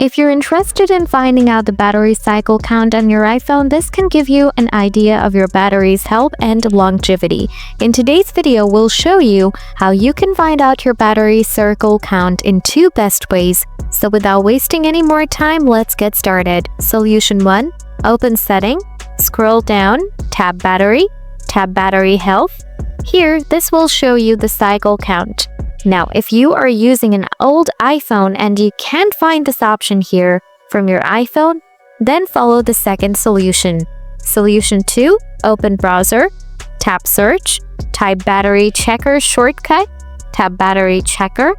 If you're interested in finding out the battery cycle count on your iPhone, this can give you an idea of your battery's health and longevity. In today's video, we'll show you how you can find out your battery cycle count in 2 best ways. So without wasting any more time, let's get started. Solution 1. Open Setting, scroll down, tap Battery Health. Here, this will show you the cycle count. Now, if you are using an old iPhone and you can't find this option here from your iPhone, then follow the second solution. Solution 2. Open Browser, tap Search, type Battery Checker Shortcut, tap Battery Checker,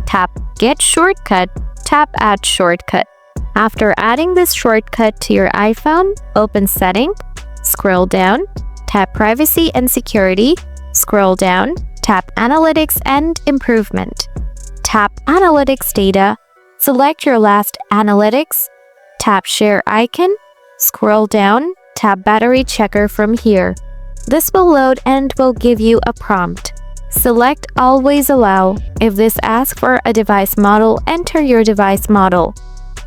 tap Get Shortcut, tap Add Shortcut. After adding this shortcut to your iPhone, open Setting, scroll down, tap Privacy and Security, scroll down, tap Analytics and Improvement. Tap Analytics Data, select your last analytics, tap Share icon, scroll down, tap Battery Checker from here. This will load and will give you a prompt. Select Always Allow. If this asks for a device model, enter your device model.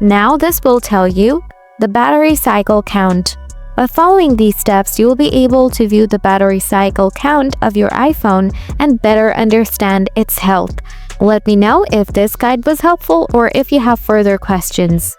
Now this will tell you the battery cycle count. By following these steps, you will be able to view the battery cycle count of your iPhone and better understand its health. Let me know if this guide was helpful or if you have further questions.